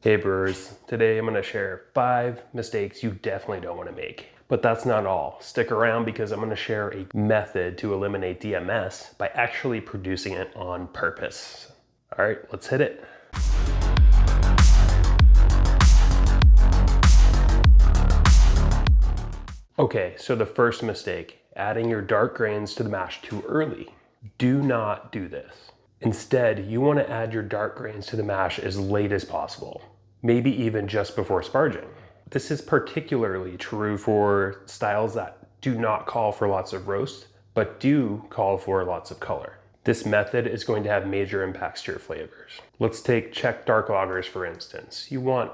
Hey brewers, today I'm going to share 5 mistakes you definitely don't want to make. But that's not all. Stick around because I'm going to share a method to eliminate DMS by actually producing it on purpose. All right, let's hit it. Okay, so the first mistake, adding your dark grains to the mash too early. Do not do this. Instead, you want to add your dark grains to the mash as late as possible, maybe even just before sparging. This is particularly true for styles that do not call for lots of roast, but do call for lots of color. This method is going to have major impacts to your flavors. Let's take Czech dark lagers for instance. You want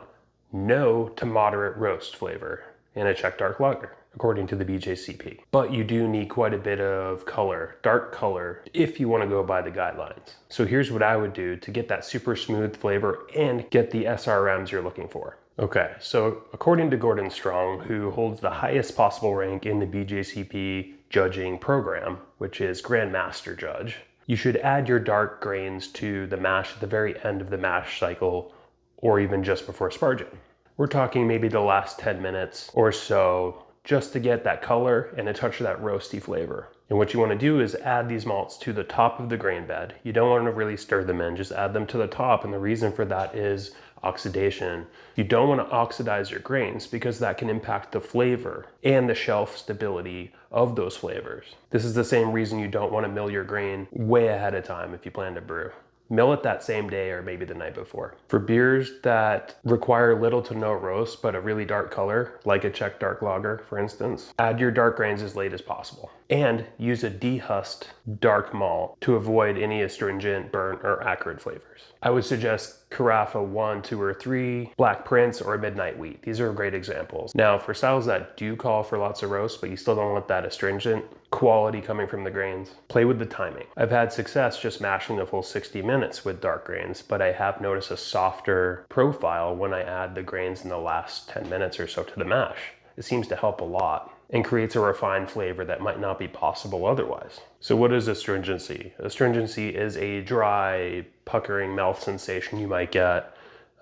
no to moderate roast flavor in a Czech dark lager, according to the BJCP. But you do need quite a bit of color, dark color, if you want to go by the guidelines. So here's what I would do to get that super smooth flavor and get the SRMs you're looking for. Okay, so according to Gordon Strong, who holds the highest possible rank in the BJCP judging program, which is Grandmaster Judge, you should add your dark grains to the mash at the very end of the mash cycle, or even just before sparging. We're talking maybe the last 10 minutes or so, just to get that color and a touch of that roasty flavor. And what you want to do is add these malts to the top of the grain bed. You don't want to really stir them in, just add them to the top. And the reason for that is oxidation. You don't want to oxidize your grains because that can impact the flavor and the shelf stability of those flavors. This is the same reason you don't want to mill your grain way ahead of time if you plan to brew. Mill it that same day or maybe the night before. For beers that require little to no roast but a really dark color, like a Czech dark lager for instance, add your dark grains as late as possible. And use a dehusked dark malt to avoid any astringent, burnt, or acrid flavors. I would suggest Carafa 1, 2, or 3, Black Prince, or Midnight Wheat. These are great examples. Now for styles that do call for lots of roast but you still don't want that astringent quality coming from the grains, play with the timing. I've had success just mashing the full 60 minutes with dark grains, but I have noticed a softer profile when I add the grains in the last 10 minutes or so to the mash. It seems to help a lot and creates a refined flavor that might not be possible otherwise. So what is astringency? Astringency is a dry, puckering mouth sensation you might get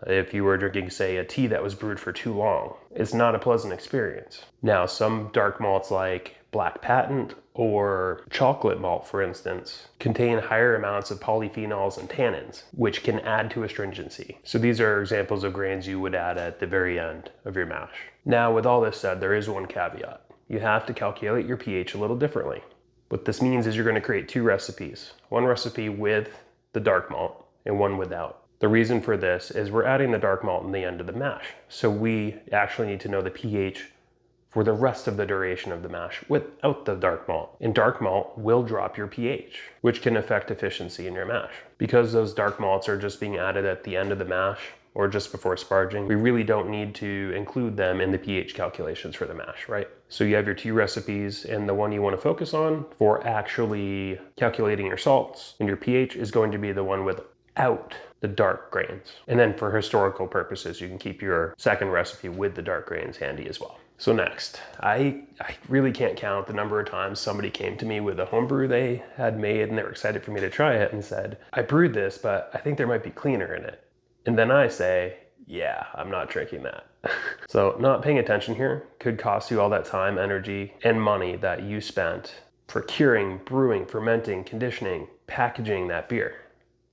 if you were drinking, say, a tea that was brewed for too long. It's not a pleasant experience. Now, some dark malts like Black Patent or chocolate malt, for instance, contain higher amounts of polyphenols and tannins, which can add to astringency. So these are examples of grains you would add at the very end of your mash. Now, with all this said, there is one caveat. You have to calculate your pH a little differently. What this means is you're going to create 2 recipes. One recipe with the dark malt and one without. The reason for this is we're adding the dark malt in the end of the mash. So we actually need to know the pH for the rest of the duration of the mash without the dark malt. And dark malt will drop your pH, which can affect efficiency in your mash. Because those dark malts are just being added at the end of the mash or just before sparging, we really don't need to include them in the pH calculations for the mash, right? So you have your 2 recipes, and the one you want to focus on for actually calculating your salts and your pH is going to be the one without the dark grains. And then for historical purposes, you can keep your second recipe with the dark grains handy as well. So next, I really can't count the number of times somebody came to me with a homebrew they had made and they were excited for me to try it and said, I brewed this, but I think there might be cleaner in it. And then I say, yeah, I'm not drinking that. So not paying attention here could cost you all that time, energy, and money that you spent for curing, brewing, fermenting, conditioning, packaging that beer.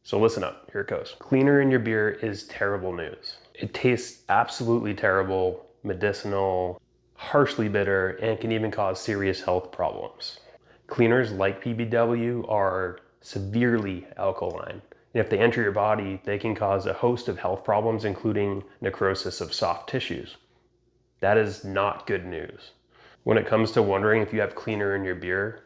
So listen up, here it goes. Cleaner in your beer is terrible news. It tastes absolutely terrible, medicinal, harshly bitter, and can even cause serious health problems. Cleaners like PBW are severely alkaline. And if they enter your body, they can cause a host of health problems, including necrosis of soft tissues. That is not good news. When it comes to wondering if you have cleaner in your beer,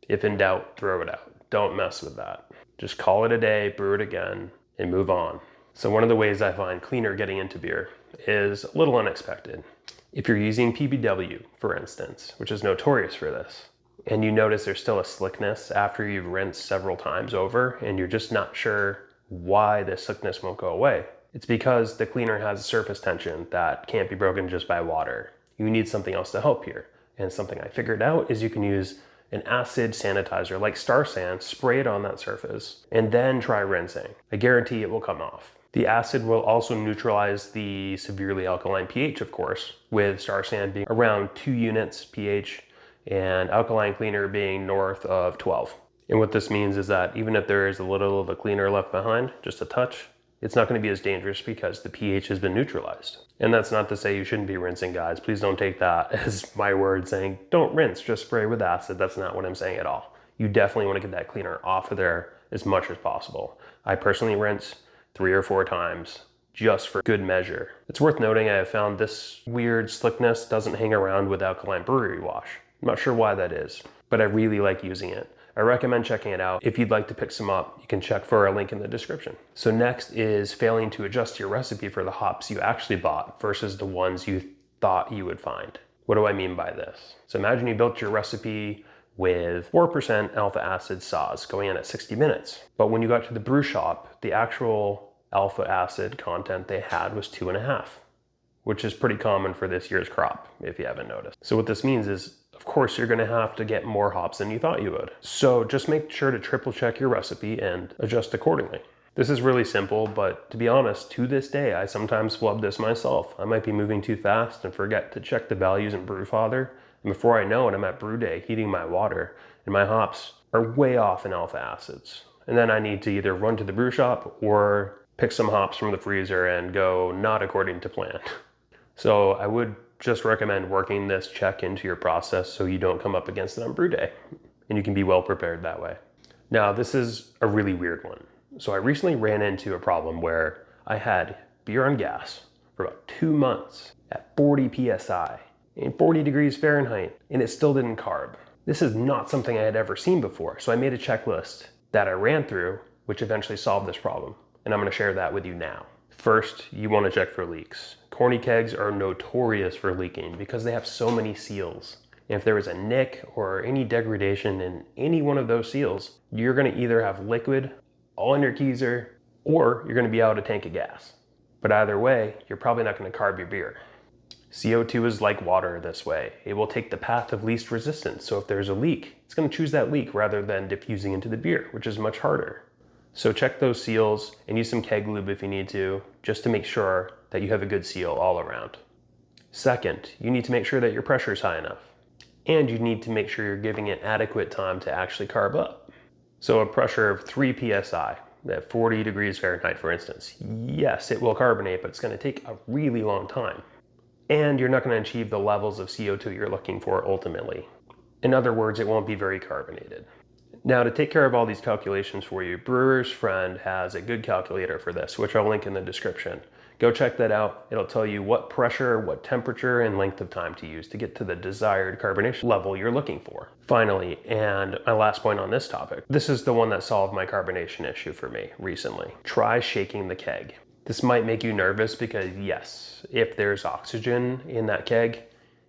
if in doubt, throw it out. Don't mess with that. Just call it a day, brew it again, and move on. So one of the ways I find cleaner getting into beer is a little unexpected. If you're using PBW, for instance, which is notorious for this, and you notice there's still a slickness after you've rinsed several times over, and you're just not sure why the slickness won't go away, it's because the cleaner has a surface tension that can't be broken just by water. You need something else to help here. And something I figured out is you can use an acid sanitizer like Star San, spray it on that surface, and then try rinsing. I guarantee it will come off. The acid will also neutralize the severely alkaline pH, of course, with Star San being around 2 units pH and alkaline cleaner being north of 12. And what this means is that even if there is a little of a cleaner left behind, just a touch, it's not going to be as dangerous because the pH has been neutralized. And that's not to say you shouldn't be rinsing, guys. Please don't take that as my word saying, don't rinse, just spray with acid. That's not what I'm saying at all. You definitely want to get that cleaner off of there as much as possible. I personally rinse 3 or 4 times just for good measure. It's worth noting I have found this weird slickness doesn't hang around with alkaline brewery wash. I'm not sure why that is, but I really like using it. I recommend checking it out. If you'd like to pick some up, you can check for a link in the description. So next is failing to adjust your recipe for the hops you actually bought versus the ones you thought you would find. What do I mean by this? So imagine you built your recipe with 4% alpha acid Saaz going in at 60 minutes. But when you got to the brew shop, the actual alpha acid content they had was 2.5, which is pretty common for this year's crop, if you haven't noticed. So what this means is, of course, you're gonna have to get more hops than you thought you would. So just make sure to triple check your recipe and adjust accordingly. This is really simple, but to be honest, to this day, I sometimes flub this myself. I might be moving too fast and forget to check the values in Brewfather. And before I know it, I'm at brew day heating my water and my hops are way off in alpha acids. And then I need to either run to the brew shop or pick some hops from the freezer and go not according to plan. So I would just recommend working this check into your process so you don't come up against it on brew day and you can be well prepared that way. Now, this is a really weird one. So I recently ran into a problem where I had beer on gas for about 2 months at 40 PSI and 40 degrees Fahrenheit, and it still didn't carb. This is not something I had ever seen before, so I made a checklist that I ran through, which eventually solved this problem, and I'm gonna share that with you now. First, you wanna check for leaks. Corny kegs are notorious for leaking because they have so many seals. And if there is a nick or any degradation in any one of those seals, you're gonna either have liquid all in your keezer, or you're gonna be out a tank of gas. But either way, you're probably not gonna carb your beer. CO2 is like water this way. It will take the path of least resistance. So if there's a leak, it's gonna choose that leak rather than diffusing into the beer, which is much harder. So check those seals and use some keg lube if you need to, just to make sure that you have a good seal all around. Second, you need to make sure that your pressure is high enough. And you need to make sure you're giving it adequate time to actually carb up. So a pressure of 3 PSI, at 40 degrees Fahrenheit for instance, yes, it will carbonate, but it's gonna take a really long time. And you're not gonna achieve the levels of CO2 you're looking for ultimately. In other words, it won't be very carbonated. Now, to take care of all these calculations for you, Brewer's Friend has a good calculator for this, which I'll link in the description. Go check that out. It'll tell you what pressure, what temperature, and length of time to use to get to the desired carbonation level you're looking for. Finally, and my last point on this topic, this is the one that solved my carbonation issue for me recently. Try shaking the keg. This might make you nervous because yes, if there's oxygen in that keg,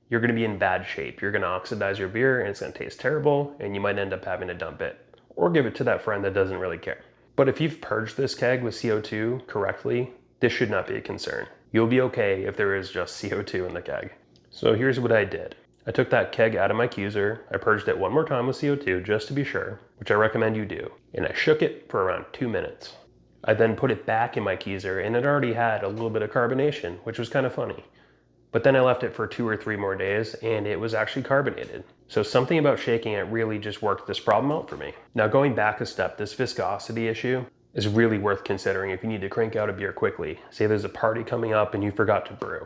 you're gonna be in bad shape. You're gonna oxidize your beer and it's gonna taste terrible and you might end up having to dump it or give it to that friend that doesn't really care. But if you've purged this keg with CO2 correctly, this should not be a concern. You'll be okay if there is just CO2 in the keg. So here's what I did. I took that keg out of my keezer, I purged it one more time with CO2 just to be sure, which I recommend you do, and I shook it for around 2 minutes. I then put it back in my keezer and it already had a little bit of carbonation, which was kind of funny. But then I left it for 2 or 3 more days and it was actually carbonated. So something about shaking it really just worked this problem out for me. Now going back a step, this viscosity issue is really worth considering if you need to crank out a beer quickly. Say there's a party coming up and you forgot to brew.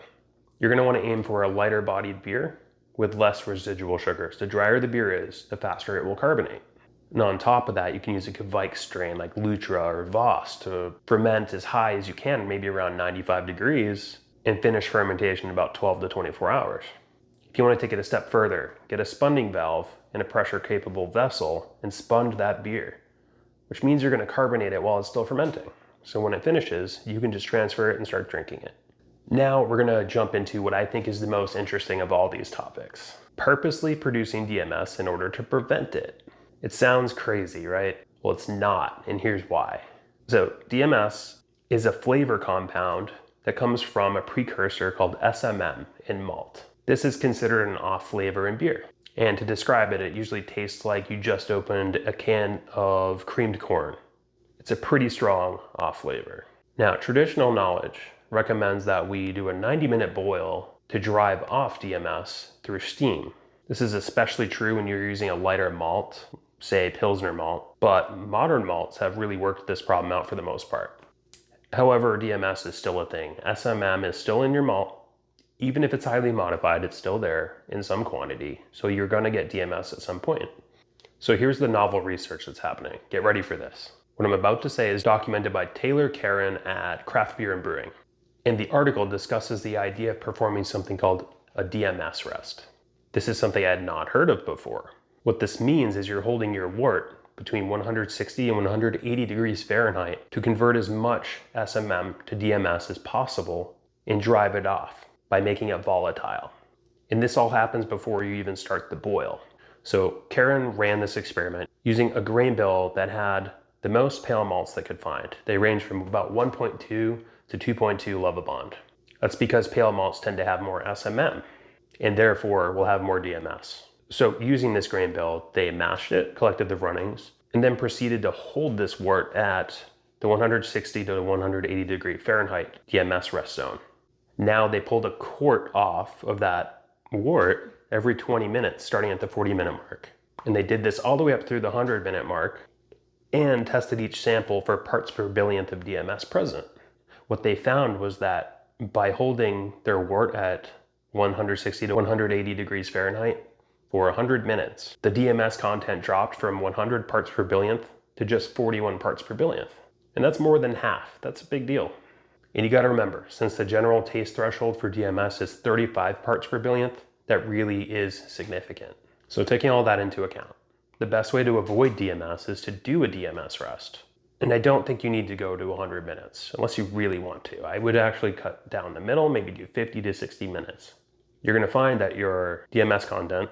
You're gonna wanna aim for a lighter bodied beer with less residual sugars. The drier the beer is, the faster it will carbonate. And on top of that, you can use a Kvike strain like Lutra or Voss to ferment as high as you can, maybe around 95 degrees, and finish fermentation in about 12 to 24 hours. If you want to take it a step further, get a spunding valve and a pressure capable vessel and sponge that beer, which means you're going to carbonate it while it's still fermenting. So when it finishes, you can just transfer it and start drinking it. Now we're going to jump into what I think is the most interesting of all these topics. Purposely producing DMS in order to prevent it. It sounds crazy, right? Well, it's not, and here's why. So DMS is a flavor compound that comes from a precursor called SMM in malt. This is considered an off flavor in beer. And to describe it, it usually tastes like you just opened a can of creamed corn. It's a pretty strong off flavor. Now, traditional knowledge recommends that we do a 90-minute boil to drive off DMS through steam. This is especially true when you're using a lighter malt, say Pilsner malt, but modern malts have really worked this problem out for the most part. However, DMS is still a thing. SMM is still in your malt. Even if it's highly modified, it's still there in some quantity, so you're gonna get DMS at some point. So here's the novel research that's happening. Get ready for this. What I'm about to say is documented by Taylor Karen at Craft Beer and Brewing. And the article discusses the idea of performing something called a DMS rest. This is something I had not heard of before. What this means is you're holding your wort between 160 and 180 degrees Fahrenheit to convert as much SMM to DMS as possible and drive it off by making it volatile. And this all happens before you even start the boil. So Karen ran this experiment using a grain bill that had the most pale malts they could find. They range from about 1.2 to 2.2 Lovibond. That's because pale malts tend to have more SMM and therefore will have more DMS. So using this grain bill, they mashed it, collected the runnings, and then proceeded to hold this wort at the 160 to 180 degree Fahrenheit DMS rest zone. Now they pulled a quart off of that wort every 20 minutes, starting at the 40-minute mark. And they did this all the way up through the 100-minute mark and tested each sample for parts per billionth of DMS present. What they found was that by holding their wort at 160 to 180 degrees Fahrenheit for 100 minutes, the DMS content dropped from 100 parts per billionth to just 41 parts per billionth. And that's more than half. That's a big deal. And you gotta remember, since the general taste threshold for DMS is 35 parts per billionth, that really is significant. So taking all that into account, the best way to avoid DMS is to do a DMS rest. And I don't think you need to go to 100 minutes, unless you really want to. I would actually cut down the middle, maybe do 50 to 60 minutes. You're gonna find that your DMS content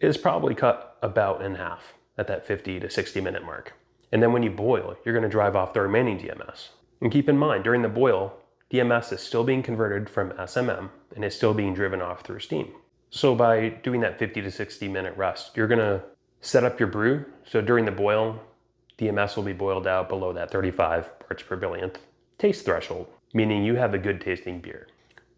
is probably cut about in half at that 50 to 60 minute mark. And then when you boil, you're gonna drive off the remaining DMS. And keep in mind, during the boil, DMS is still being converted from SMM and is still being driven off through steam. So by doing that 50 to 60 minute rest, you're gonna set up your brew. So during the boil, DMS will be boiled out below that 35 parts per billionth taste threshold, meaning you have a good tasting beer.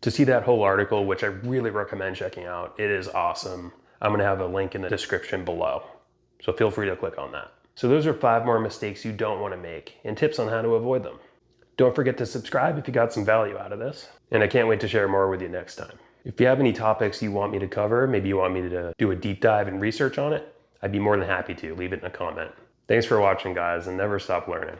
To see that whole article, which I really recommend checking out, it is awesome. I'm gonna have a link in the description below. So feel free to click on that. So those are 5 more mistakes you don't wanna make and tips on how to avoid them. Don't forget to subscribe if you got some value out of this. And I can't wait to share more with you next time. If you have any topics you want me to cover, maybe you want me to do a deep dive and research on it, I'd be more than happy to. Leave it in a comment. Thanks for watching, guys, and never stop learning.